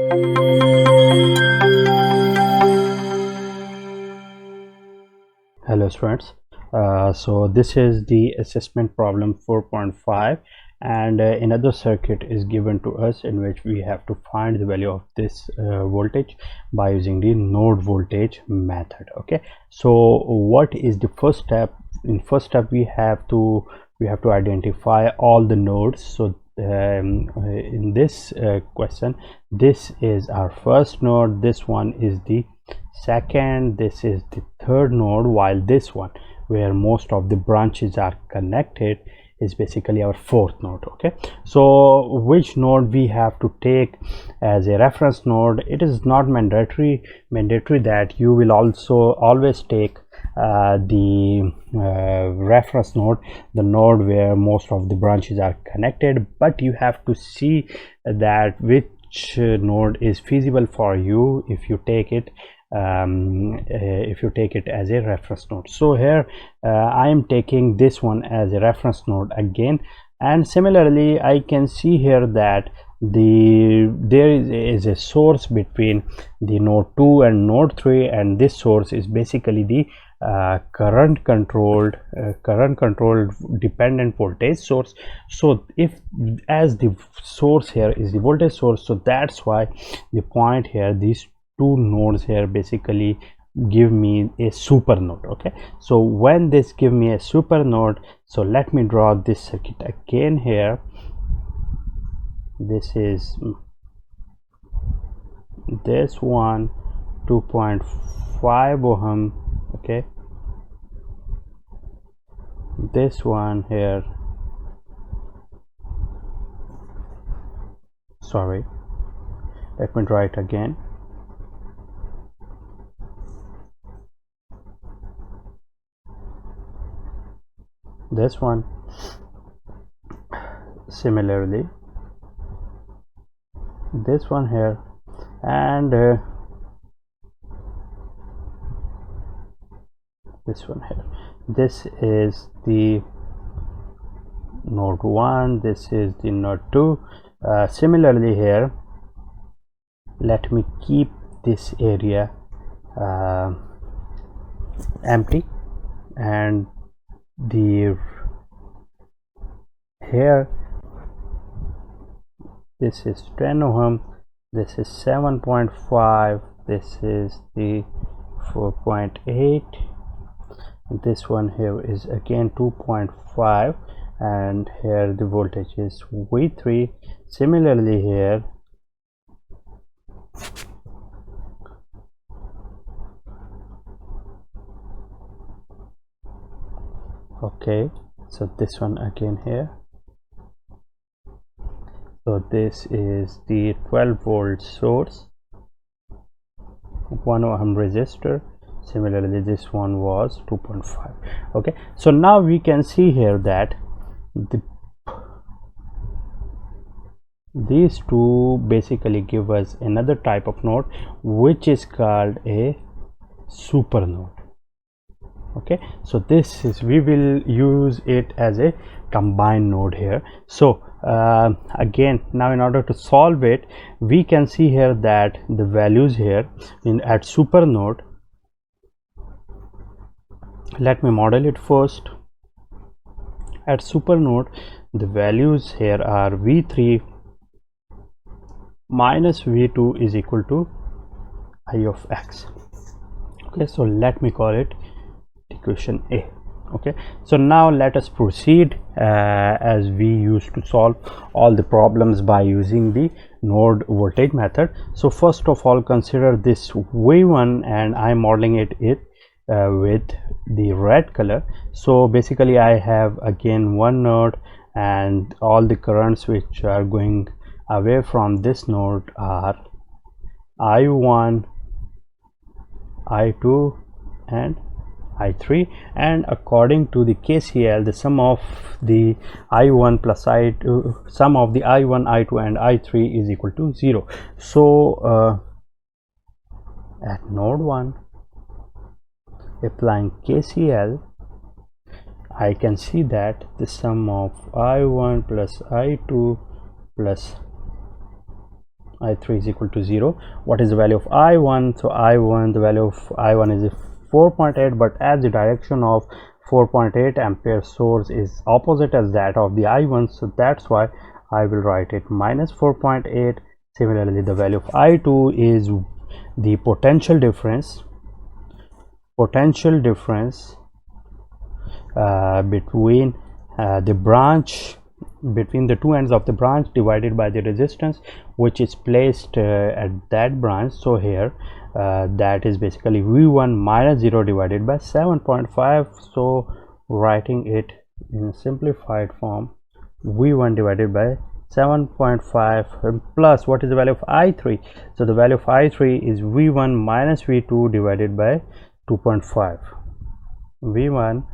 Hello students, so this is the assessment problem 4.5, and another circuit is given to us in which we have to find the value of this voltage by using the node voltage method. Okay, so what is the first step? In first step we have to identify all the nodes. So in this question, this is our first node, this one is the second, this is the third node, while this one where most of the branches are connected is basically our fourth node. Okay, so which node we have to take as a reference node? It is not mandatory that you will also always take the reference node, the node where most of the branches are connected, but you have to see that which node is feasible for you if you take it as a reference node. So here I am taking this one as a reference node again, and similarly I can see here that there is a source between the node 2 and node 3, and this source is basically the current controlled dependent voltage source. So if as the source here is the voltage source, so that's why the point here, these two nodes here basically give me a super node. Okay, so when this give me a super node, so let me draw this circuit again here. This is this one 2.5 ohm. Okay, this one here, sorry, let me draw it again. This one, similarly this one here, and this one here. This is the node 1, this is the node 2. Similarly here, let me keep this area empty, and the here this is 10 ohm, this is 7.5, this is the 4.8, this one here is again 2.5, and here the voltage is V3. Similarly here, okay, so this one again here, so this is the 12 volt source, 1 ohm resistor. Similarly this one was 2.5. okay, so now we can see here that these two basically give us another type of node which is called a super node. Okay, so this is, we will use it as a combined node here. So again, now in order to solve it, we can see here that the values here at super node, let me model it first. At super node, the values here are V3 minus V2 is equal to I of x. Okay, so let me call it equation A. Okay, so now let us proceed as we used to solve all the problems by using the node voltage method. So first of all, consider this V1, and I'm modeling it with the red color. So basically I have again one node, and all the currents which are going away from this node are I1, I2 and I3, and according to the KCL, the sum of the I1 plus I2, sum of the I1, I2 and I3 is equal to 0. So at node 1, applying KCL, I can see that the sum of I1 plus I2 plus I3 is equal to 0. What is the value of I1? So I1, the value of I1 is 4.8, but as the direction of 4.8 ampere source is opposite as that of the I1, so that's why I will write it minus 4.8. Similarly, the value of I2 is the potential difference between the branch, between the two ends of the branch, divided by the resistance which is placed at that branch. So here that is basically V1 minus 0 divided by 7.5. so writing it in simplified form, V1 divided by 7.5 plus what is the value of I3? So the value of I3 is V1 minus V2 divided by 2.5. V1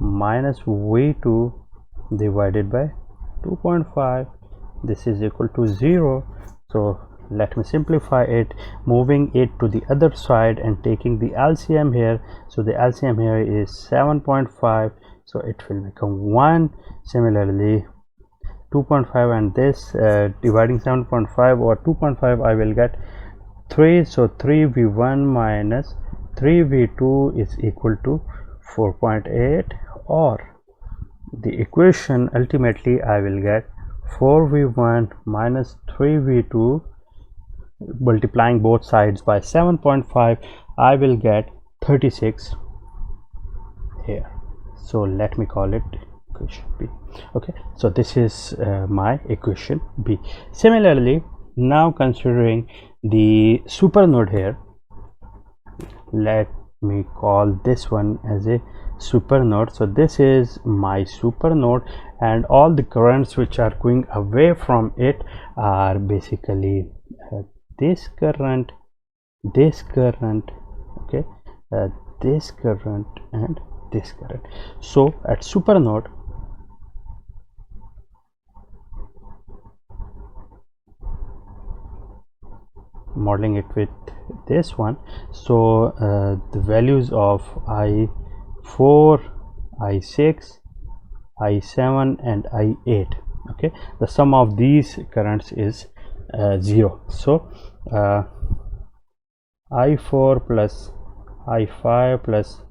minus V2 divided by 2.5. This is equal to 0. So let me simplify it, moving it to the other side and taking the LCM here. So the LCM here is 7.5, so it will become 1. Similarly 2.5 and this dividing 7.5 or 2.5, I will get 3. So 3V1 minus 3V2 is equal to 4.8, or the equation ultimately I will get 4V1 minus 3V2 multiplying both sides by 7.5, I will get 36 here. So let me call it equation B. Okay, so this is my equation B. Similarly, now considering the supernode here, let me call this one as a supernode. So this is my supernode, and all the currents which are going away from it are basically this current, this current, okay, this current and this current. So at supernode, modeling it with this one, so the values of I4, I6, I7 and I8, okay, the sum of these currents is 0. So I4 plus I5 plus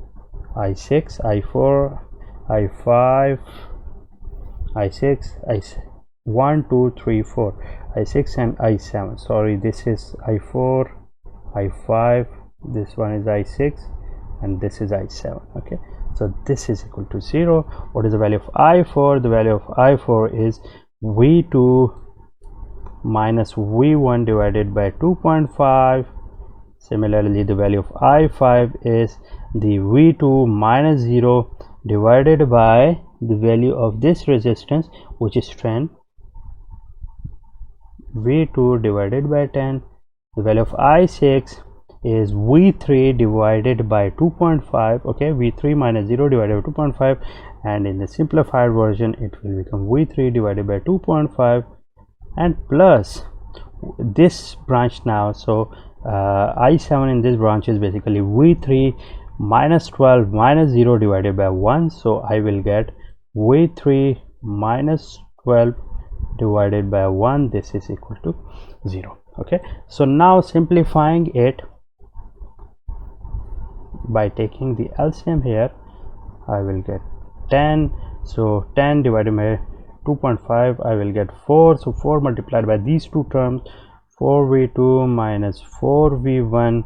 I6, I4, I5, I6, I1, 2, 3, 4, I6 and I7. Sorry, this is I4, I5, this one is I6 and this is I7. Okay, so this is equal to 0. What is the value of I4? The value of I4 is V2 minus V1 divided by 2.5. Similarly, the value of I5 is the V2 minus 0 divided by the value of this resistance, which is 10, V2 divided by 10. The value of I6 is V3 divided by 2.5. okay, V3 minus 0 divided by 2.5, and in the simplified version it will become V3 divided by 2.5 and plus this branch now. So I7 in this branch is basically V3 minus 12 minus 0 divided by 1. So I will get V3 minus 12 divided by 1. This is equal to 0. Okay, so now simplifying it by taking the LCM here, I will get 10. So 10 divided by 2.5, I will get 4. So 4 multiplied by these two terms, 4V2 minus 4V1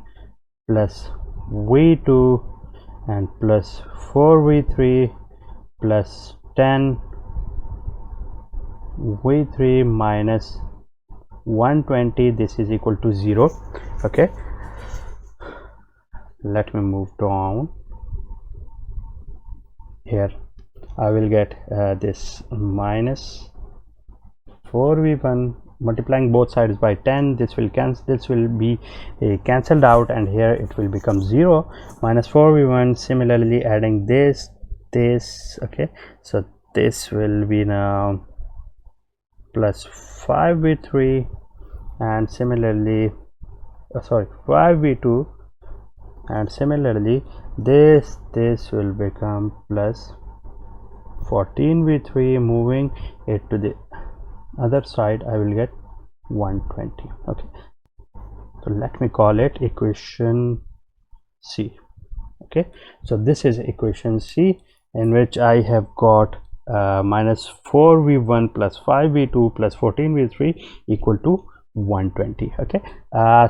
plus V2 and plus 4V3 plus 10 V3 minus 120. This is equal to 0. Okay, let me move down here. I will get this minus 4V1 multiplying both sides by 10. This will cancel, this will be cancelled out, and here it will become 0 minus 4V1. Similarly, adding this, okay, so this will be now plus 5V3, and similarly 5V2, and similarly this will become plus 14V3. moving it to the other side, I will get 120. Okay, so let me call it equation C. Okay, so this is equation C, in which I have got minus 4v1 plus 5v2 plus 14v3 equal to 120. Okay,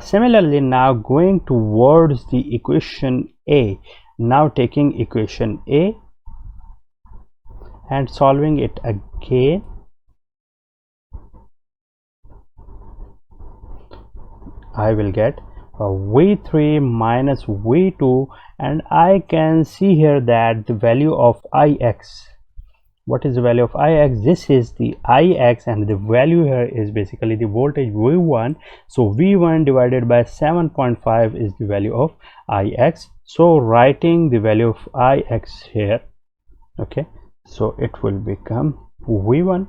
similarly, now going towards the equation A, now taking equation A and solving it again, I will get v3 minus v2, and I can see here that the value of ix, what is the value of ix? This is the ix, and the value here is basically the voltage v1. So v1 divided by 7.5 is the value of ix. So writing the value of ix here, okay, so it will become v1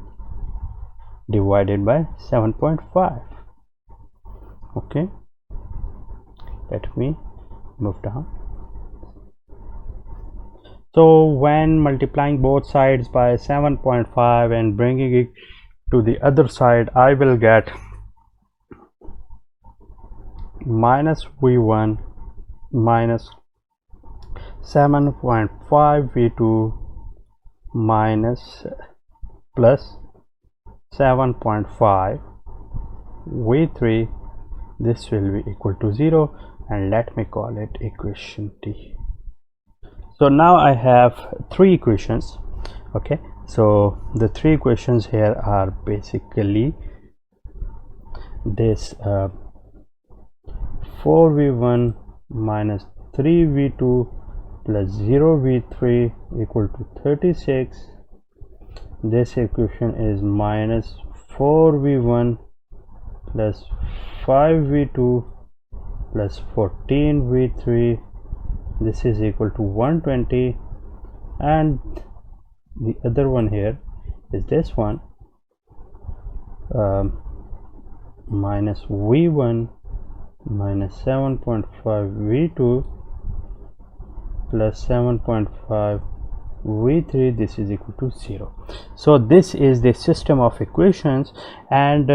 divided by 7.5. okay, let me move down. So when multiplying both sides by 7.5 and bringing it to the other side, I will get minus v1 minus 7.5 v2 minus plus 7.5 v3. This will be equal to 0, and let me call it equation D. So now I have three equations. Okay, so the three equations here are basically this 4v1 minus 3v2 plus 0v3 equal to 36. This equation is minus 4v1 plus 5v2 plus 14v3. This is equal to 120, and the other one here is this one, minus v1 minus 7.5 v2 plus 7.5 v3. This is equal to 0. So this is the system of equations, and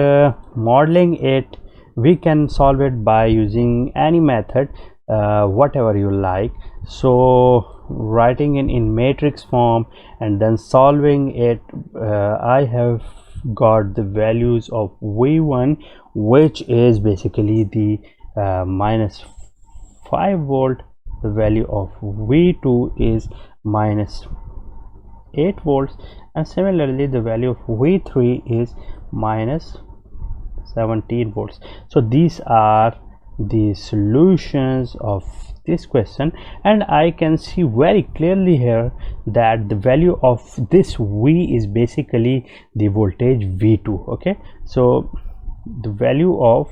modeling it, we can solve it by using any method, whatever you like. So writing in matrix form and then solving it, I have got the values of v1, which is basically the minus 5 volt. The value of v2 is minus 8 volts, and similarly the value of v3 is minus 17 volts. So these are the solutions of this question, and I can see very clearly here that the value of this V is basically the voltage V2. Okay, so the value of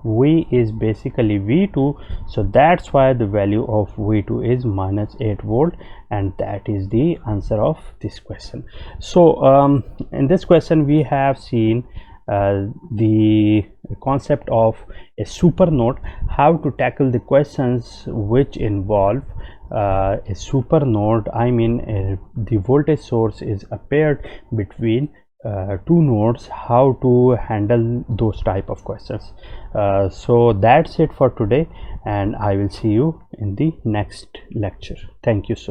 V is basically V2, so that's why the value of V2 is minus 8 volt, and that is the answer of this question. So in this question we have seen the concept of a supernode, how to tackle the questions which involve a supernode. I mean the voltage source is paired between two nodes, how to handle those type of questions. So that's it for today, and I will see you in the next lecture. Thank you so much.